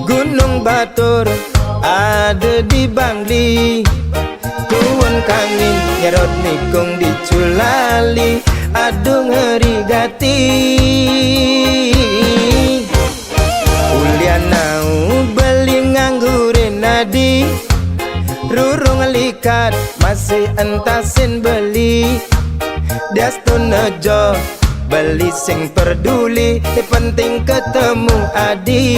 Gunung Batur ada di Bangli, tuwon kangin nyerot nikung diculali, aduh ngeri gati. Ulianau beli nganggurin nadi, rurung likat masih entasin beli. Diastun nejo beli sing peduli, penting ketemu adi.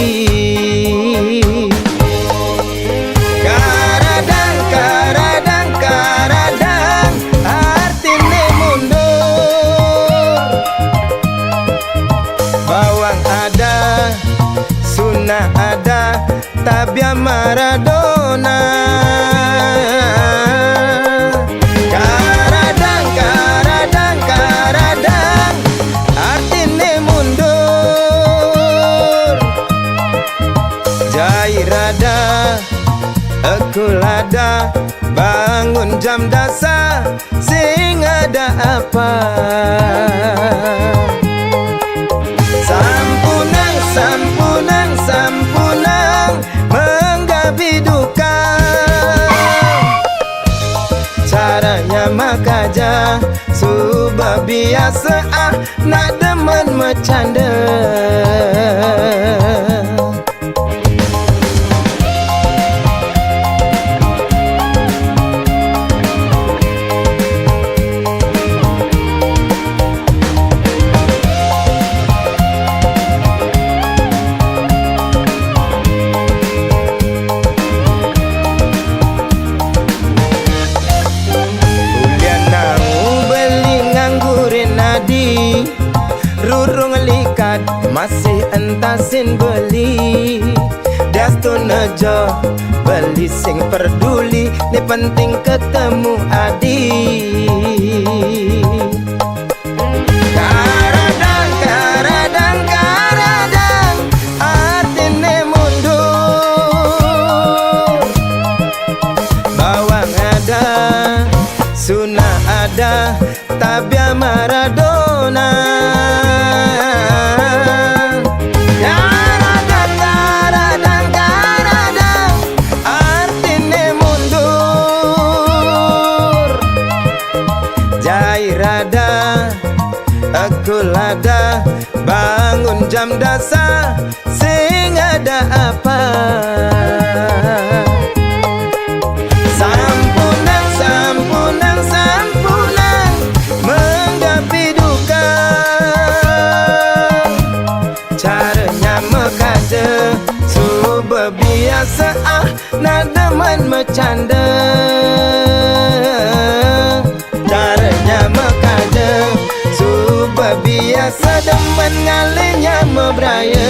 Karadang, karadang, karadang, artine mundur. Bawang ada, sunnah ada, tabia Maradona. Karadang, karadang, karadang, artine mundur. Jairada, Ekulada, bangun jam dasar, sing ada apa? Sampunang, sampunang, sampunang, menggabi duka. Caranya makaja, subah biasa nak demen bercanda. Rurung likat masih entasin beli. Diastun nejo beli sing peduli, ni penting ketemu adi. Karadang, karadang, karadang, artine mundur. Bawang ada, sunnah ada, tabia Maradona. Karadang, karadang, karadang, artine mundur. Jairada, Ekulada, bangun jam dasar, sing ada apa? Sampunang, sampunang, sampunang, menggapi duka. Caranya mekaje, subah biasa nak demen bercanda. Caranya mekaje, subah biasa demen ngalinya mebraya.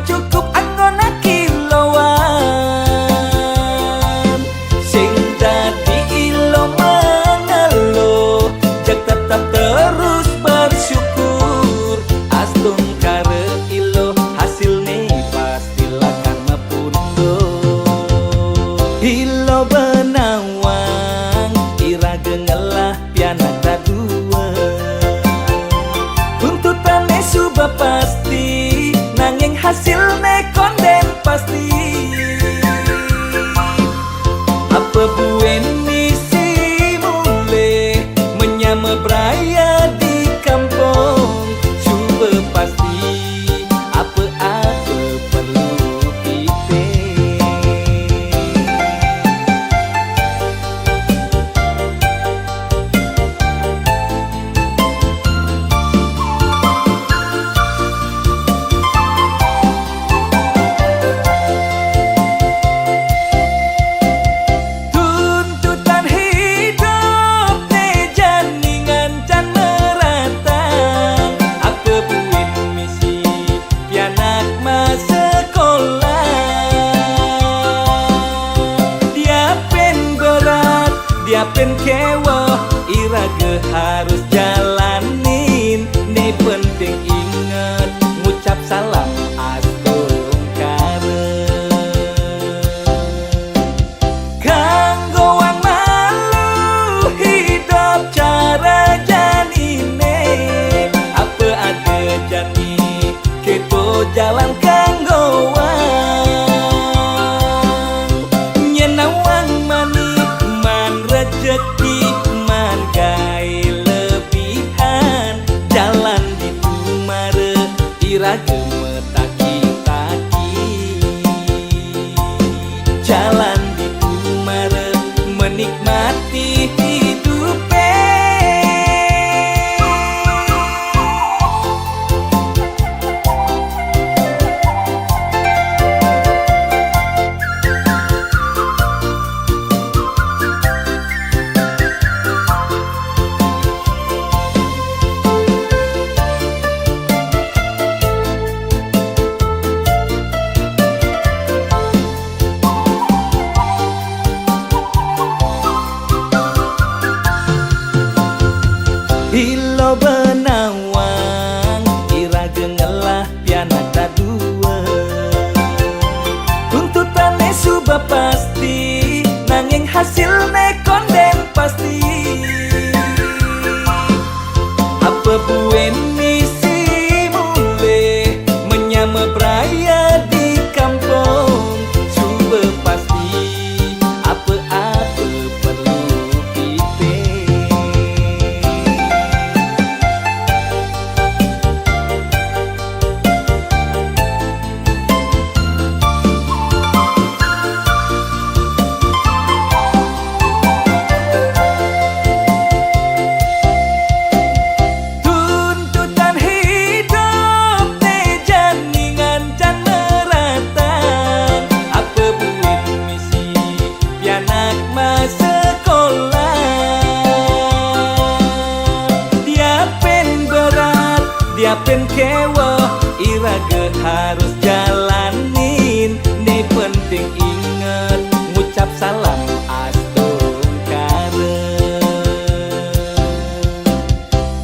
Cukup anggona kiloan, sing dadi ilo mengelo, jak tetap terus bersyukur. Astun kare ilo hasilnya pastilah karena pundo. Ilo benawang ira gengelah piana kadua, tuntutannya subah pasti, nanging hasilnya konden pasti. Apa buen misi mulai menyama beraya di kampung, coba pasti apa-apa perlu kita. jalan kanggowang nyenawang manik man rejeki man gae lebihan jalan di tumare irage metaki-taki jalan di tumare menikmati hidupe Ilo benawang irage ngelah piana kadua tuntutannya suba pasti nanging hasilnya konden pasti apa buen misi mule menyama beraya di kampung suba pasti apa-apa perlu kita tuntutan hidup teh janingan can meratan apa buit misi pianak mas sekolah dia pen berat dia pen kewa irage harus jalanin nih penting inget ngucap salam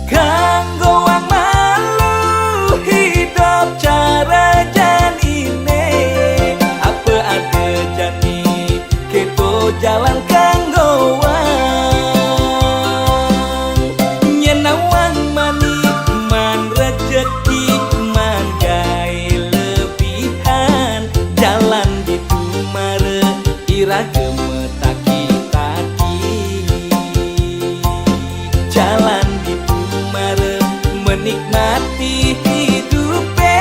kanggowang malu hidup cara janine apa ada jani keto jalan kanggowang nyenawang manik man rejeki man gae lebihan jalan di tumare irage metaki-taki jalan di tumare menikmati hidupe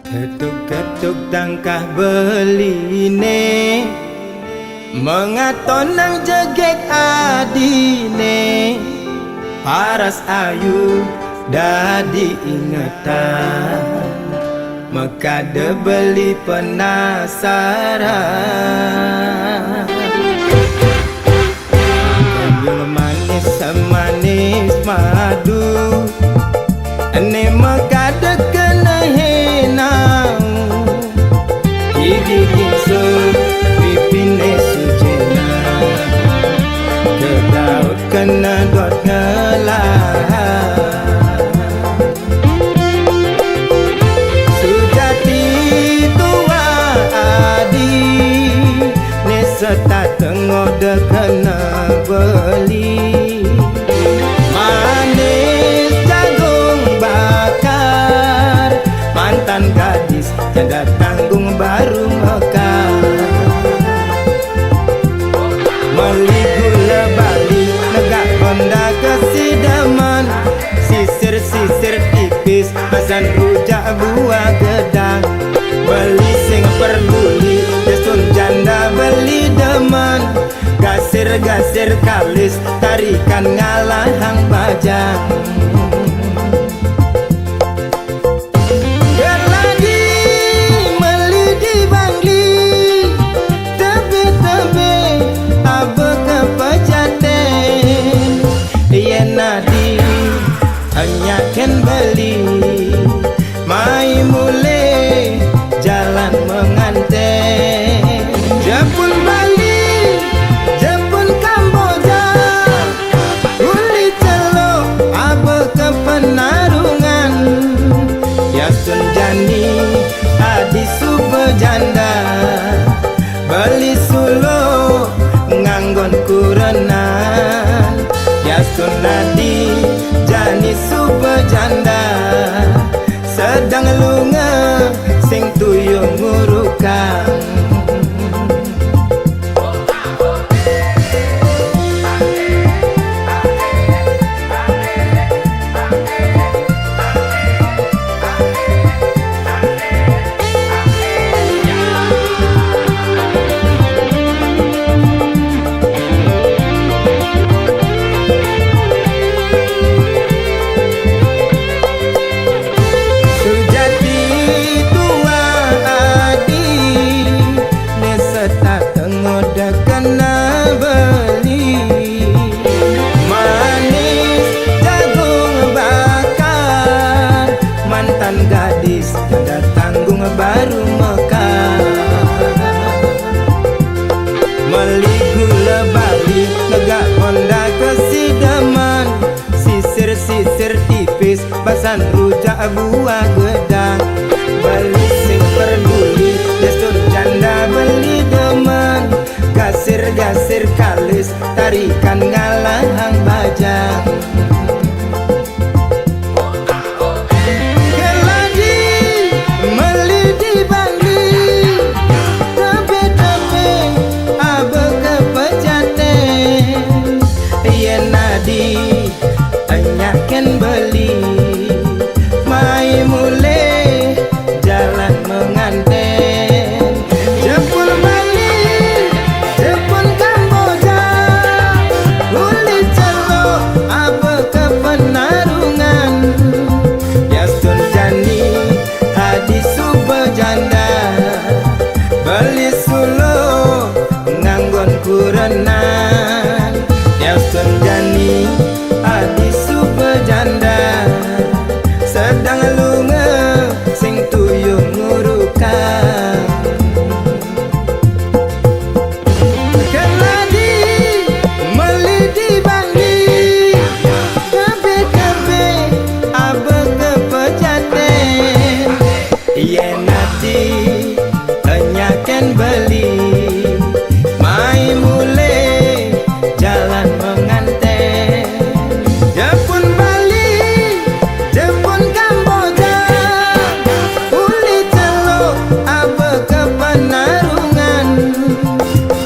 Ketuk-ketuk tangkah beline mengaton nang jegek adine paras ayu dadi ingetan mekade beli penasaran Kanyang manis semanis madu ane mekade kena henang Idi gingsu pipine sujena kedaut kena dot ngelah sujati tua adi neseta tengode kena beli manis jagung bakar mantan gadis janda tanggung baru mekar meli gula bali negak honda kesidaman sisir-sisir tipis pesan rujak buah gedang beli sing perluli desun janda beli deman gasir-gasir kalis tarikan ngalahang bajang Gerladi meli di bangli tepi-tepi beli sulo nganggon kurenan ya sunadi jani subejanda sedang lunga sing tuyung ngurukang gadis janda tanggung baru mekar meli gula bali negak honda kesidaman sisir-sisir tipis basan rujak buah gedang beli sing peduli destur janda beli demen gasir-gasir kalis tarikan ngalahang bajang tanyakan beli mai mule jalan menganten jepun Bali jepun Kamboja uli celok apa ke penarungan Yastun Jani hadis subejanda beli sulo nganggon kurenan Yastun Jani adi subejanda sedang lunga sing tuyung ngurukang keladi meli di bangli kebe-kebe abe kepejaten yen ati tanyakan beli mai mule jalan menganten jepun Bali jepun Kamboja uli celok abe ke penarungan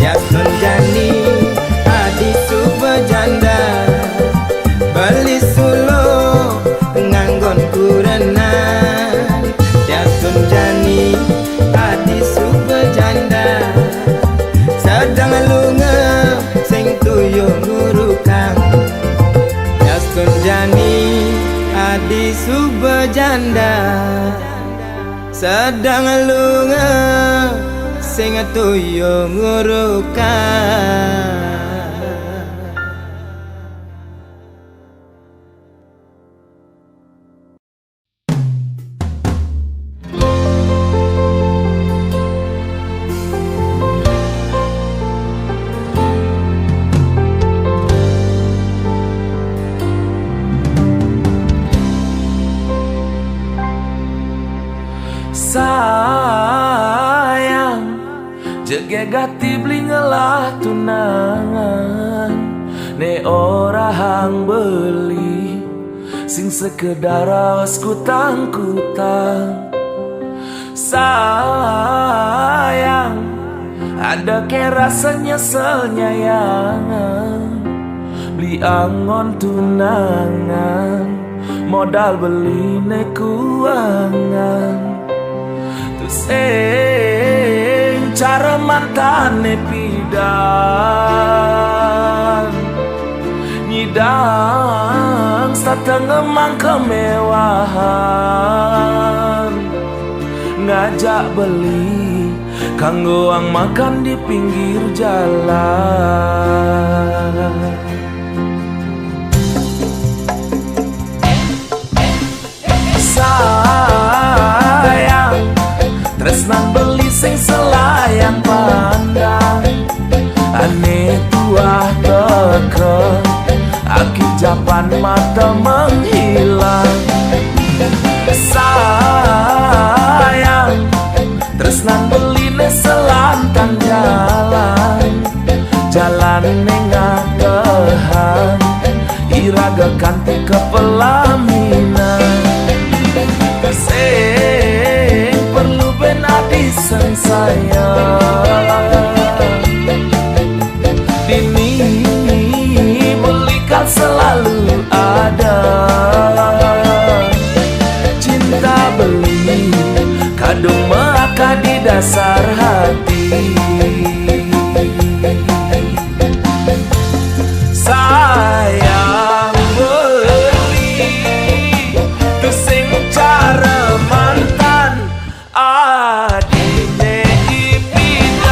Yastun Jani adi subejanda beli sulo nganggon kurenan Yastun Jani adi subejanda sedang lunga sing tuyung ngurukang Yastun Jani adi subejanda sedang lunga sing tuyung ngurukang sayang jege gati blingelah tunangan ne ora hang beli sing sekedar awas kutang-kutang sayang ada ke rasa nyesel nyayangan beli angon tunangan modal beli ne kuangan sing cara mantane pidan nyidang sateng emang kemewahan ngajak beli kanggo ang makan di pinggir jalan tresnan beli sing selayang pandang ane tuah teke aki japan mata menghilang sayang tresnan beli ne selantang jalan jalan nengakehan iraga kanti ke pelaminan sing perlu benadi sang sayang dini belikan selalu ada cinta beli kadung maka di dasar hati sayang beli tu sing cara mantan adine ipidan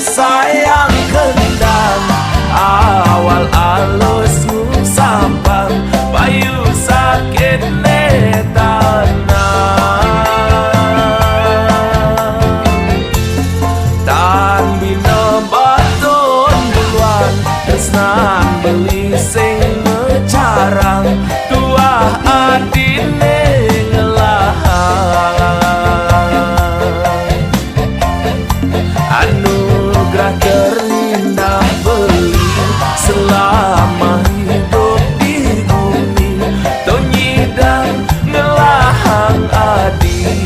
sayang kendang awal alusmu sampang bayu sakit beli sing mecarang tuah adine ngelahang anugerah terindah beli selama hidup di bumi tonyidang ngelahang adi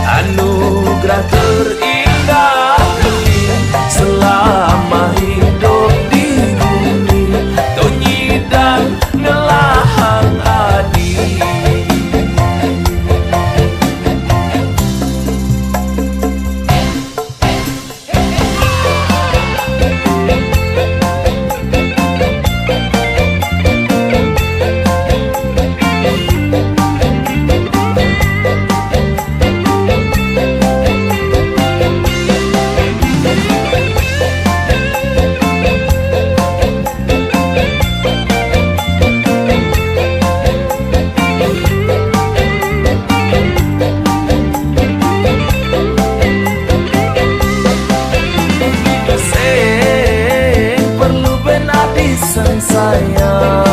anugerah terindah selama hidup di bumi tonyidang ngelahang adi sang sayang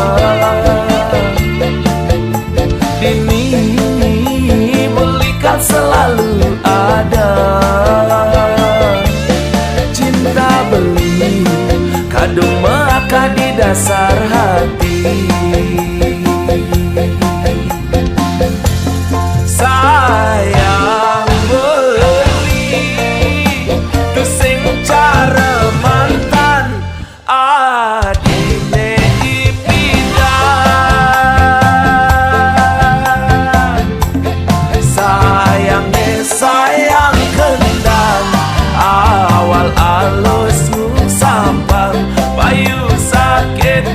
dini belikan selalu ada cinta beli kadung maka di dasar hati sayang beli tu sing cara mantan adine ipidan sayang kendang awal alusmu sampang bayu sakit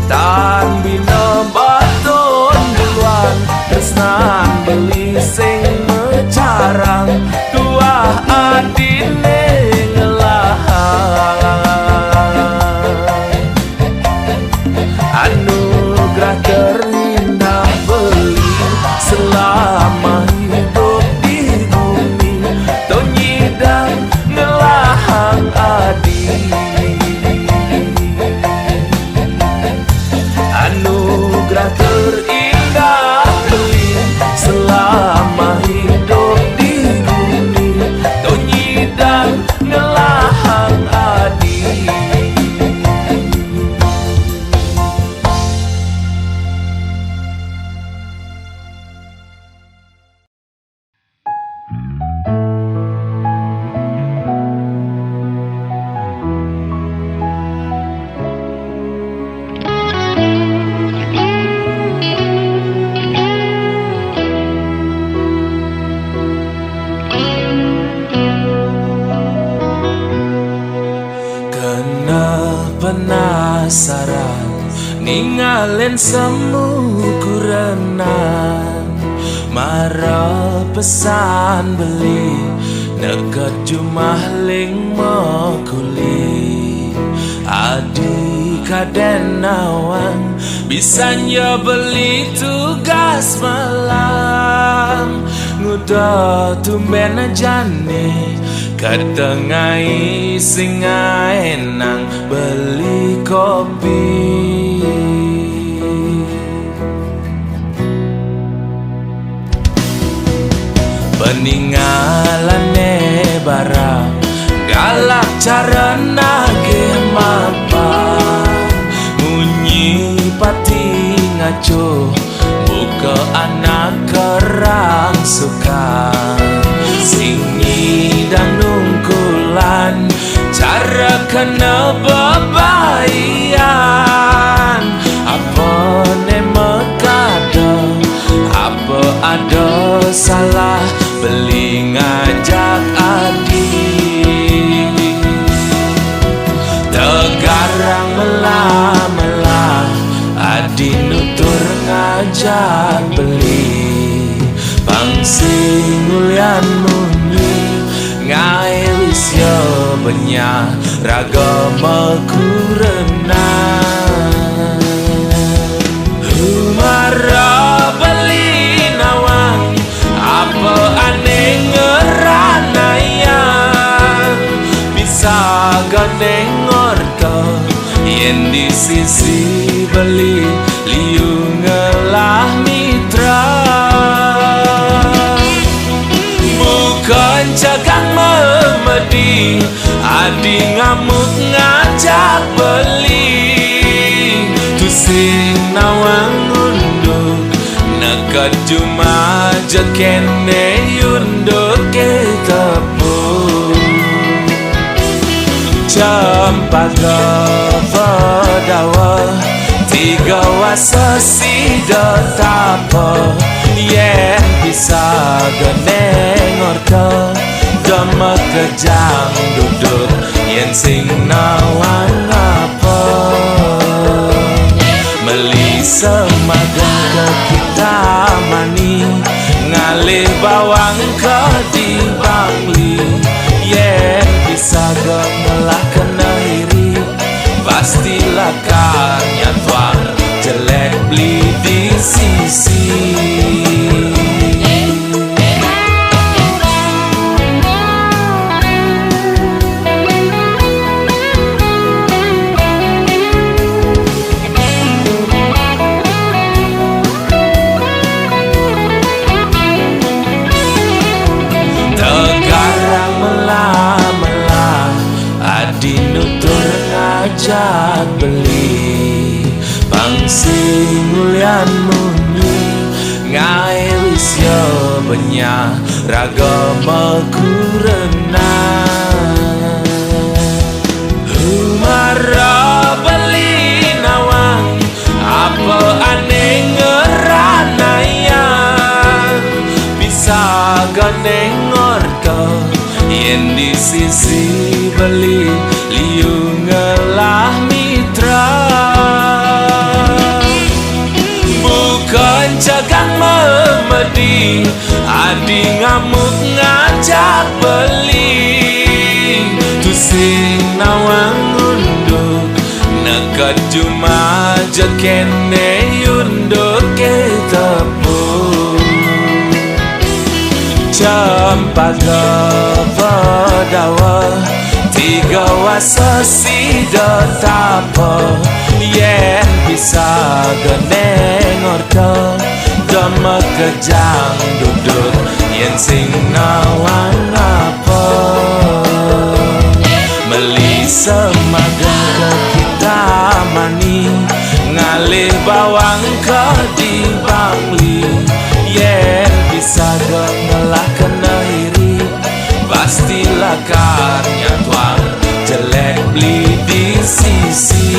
tan bina baton duluan tresnan beli sing mecarang tuah adine ngelahang anugerah terindah beli selama hidup di bumi tonyidang ngelahang adi anugerah terindah beli selama hidup di bumi tonyidang ngelahang adi penasaran ninggalin semu kurenan mara pesan beli nekat jumah ling mokuli adi kaden awan bisanya beli tugas malam nguda tumben jane ketengai sing nang beli kopi. Peninggalane bara galak cara nage mapa munyi pati ngaco buka anak kerang suka sing nyidang nungkulan cara kena bebayan apa ne mekada apa ada salah beli ngajak adik tegarang melah-melah adi nutur ngajak beli pangsing ulian muni ngae wis yo benya ragama kurenang humara beli nawang apa aneh ngeranayang bisa gandeng orto yen di sisi beli liu ngelah mitra bukan cagang memedi adi ngamuk ngajak beli tusing nawang unduk nekat cuma jekene yunduk ke tepung cempaka pedawa tiga wasa sida tapa yen bisa geneng orto demek kejang duduk yen sing nawang apa meli semagang ke kita mani ngalih bawang ke di bangli yen bisa gemelah kena iri pastilah karnya tuang jelek beli di sisi tegarang melah-melah adi nutur ngajak beli pangsing ulian muni ngae wis yo benya ragama kurenang humara beli nawang apa aneh ngeranayang bisa gandeng orto yen di sisi beli liu ngelah mitra bukan cagang memedi adi ngamuk ngajak beli tusing nawang unduk nekat cuma jekene yunduk ke tepung cempaka pedawa tiga wasa sida tapa yen bisa geneng orto demek kejang duduk yen sing nawang apa meli semagang ke kita mani ngalih bawang ke di bangli yen bisa gemelah kena iri pastilah karnya tuang jelek beli di sisi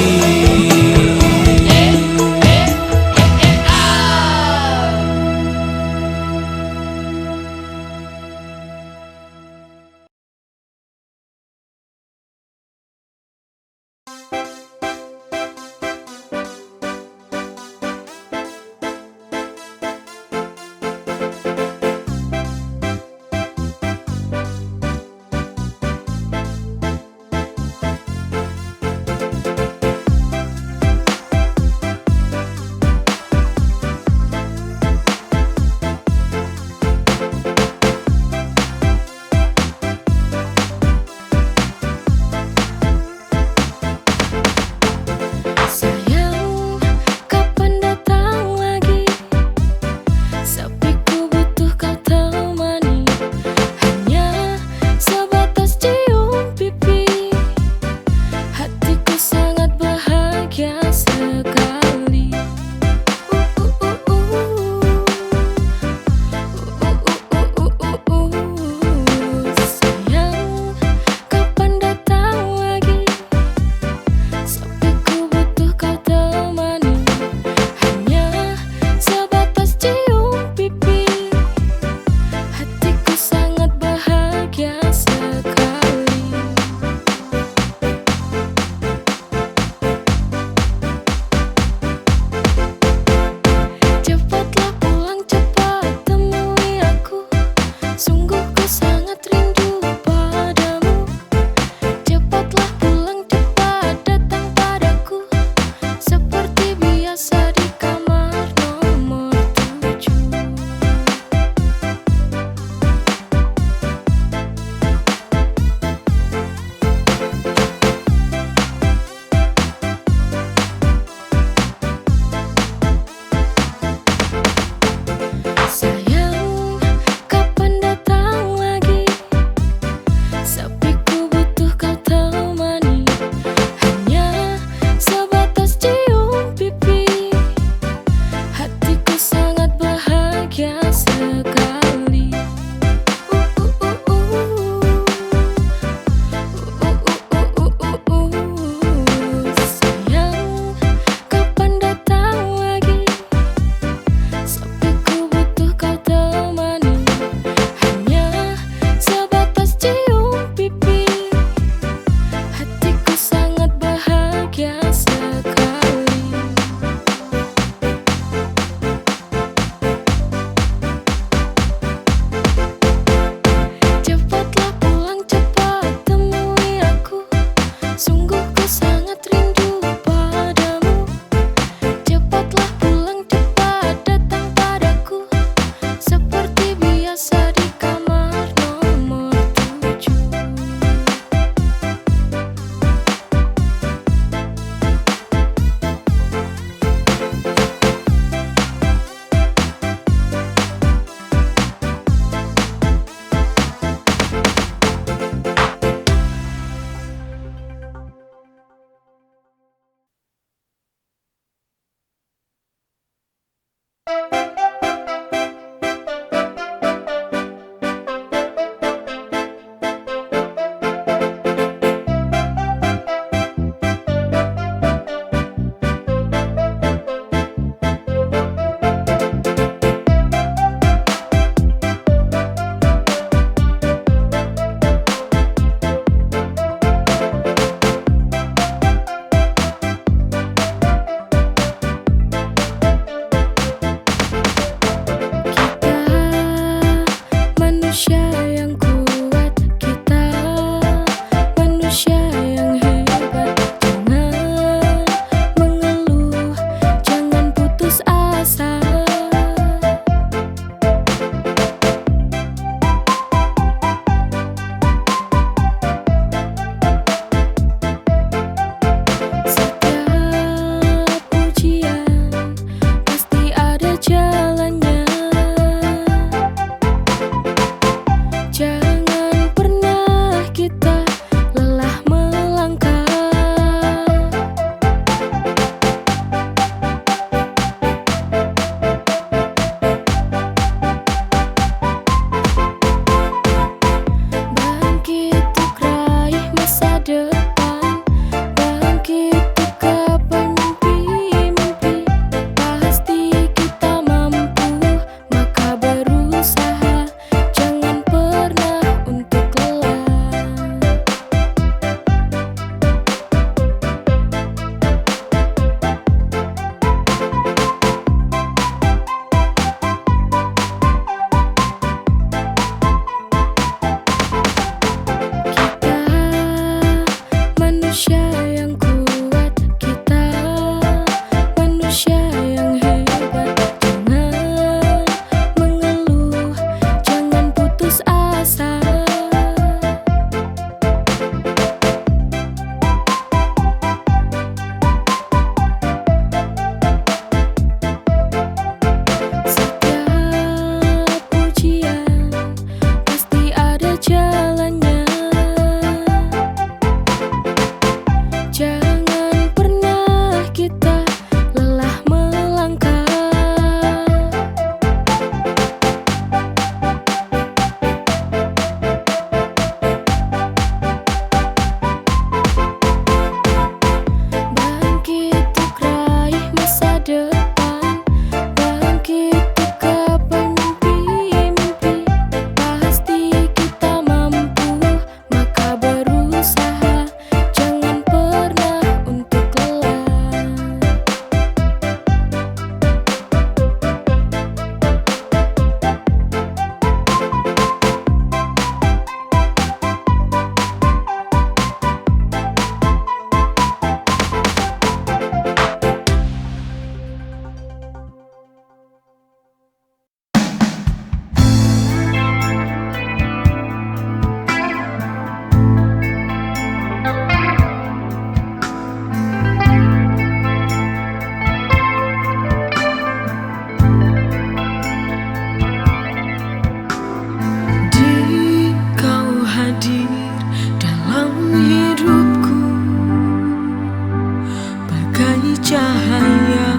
cahaya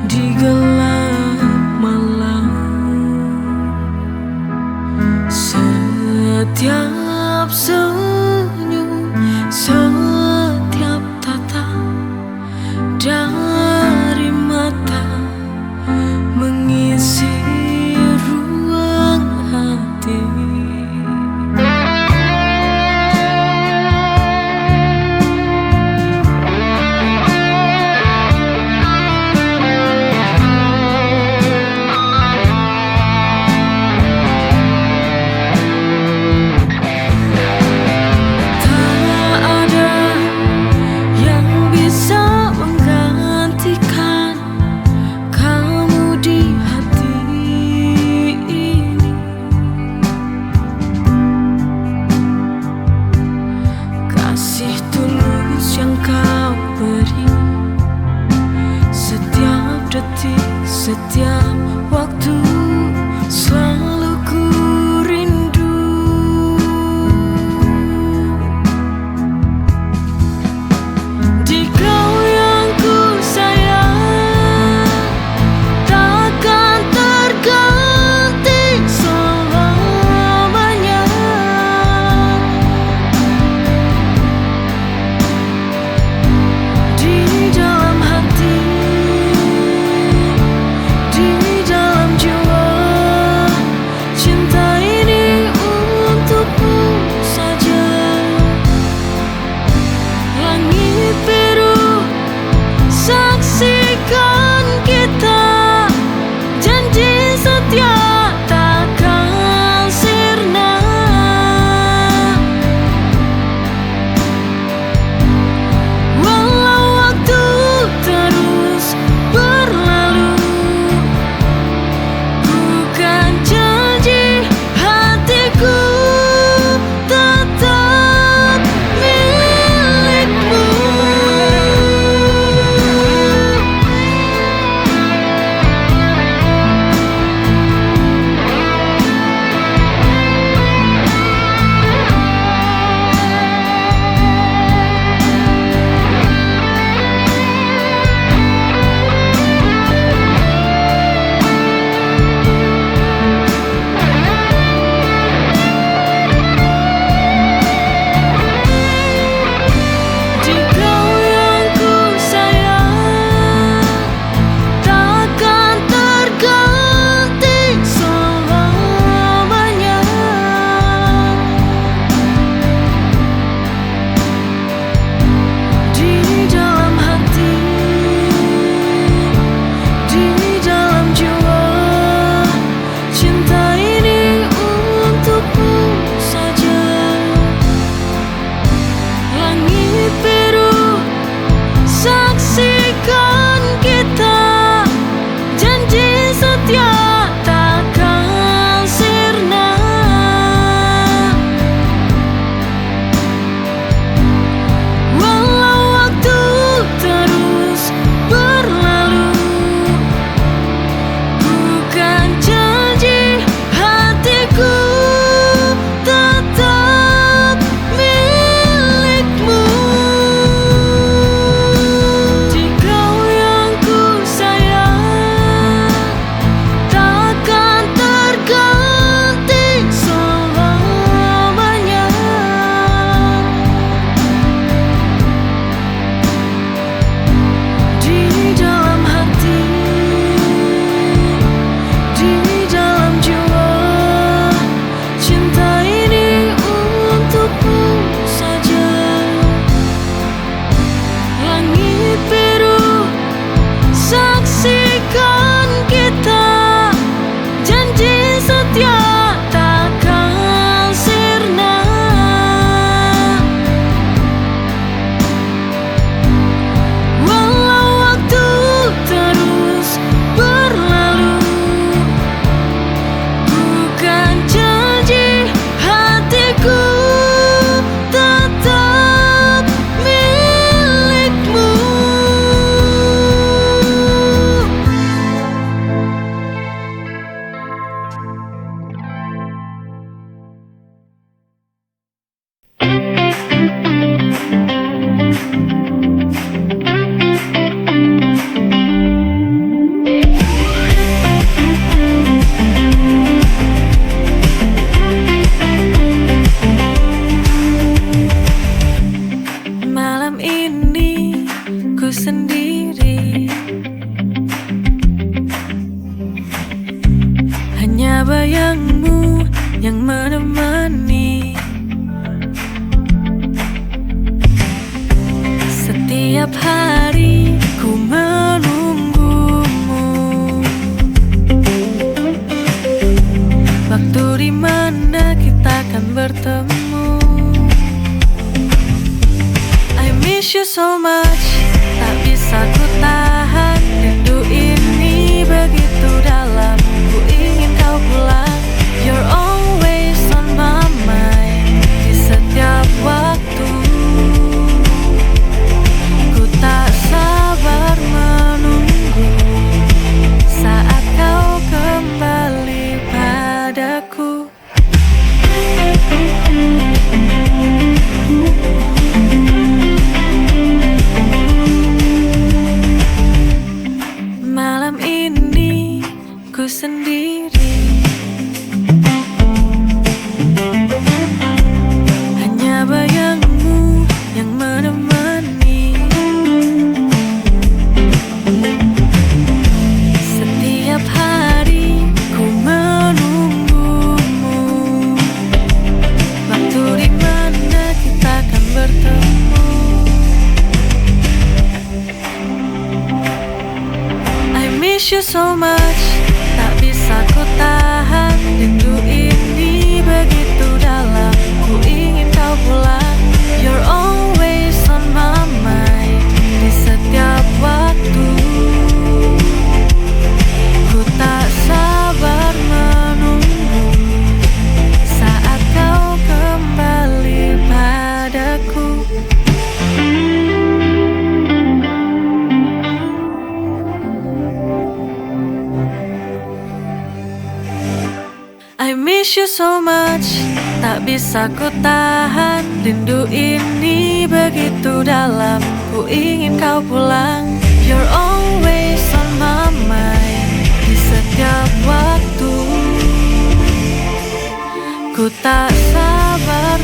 di gelap malam. Setiap senyum, setiap tatap dari mata mengisi ruang hati. Kasih tulus yang kau beri, setiap detik, setiap waktu, selalu ku rindu. Di kau yang ku sayang, takkan terganti selamanya. Di dalam hati, di Malam ini ku sendiri, hanya bayangmu yang menemani. Setiap hari ku menunggumu, waktu dimana kita akan bertemu. I miss you so much, tak bisa ku tahan. Rindu ini begitu dalam, ku ingin kau pulang. You're always on my mind, di setiap waktu. Ku tak sabar menunggu saat kau kembali padaku. Malam ini ku sendiri, hanya bayangmu yang menemani. Setiap hari ku menunggumu, waktu dimana kita akan bertemu. I miss you so much, tak bisa ku tahan. Rindu ini begitu dalam, ku ingin kau pulang. You're always on my mind, di setiap waktu. Ku tak sabar menunggu saat kau kembali padaku. I miss you so much, tak bisa ku tahan. Rindu ini begitu dalam, ku ingin kau pulang. You're always on my mind, di setiap waktu. Ku tak sabar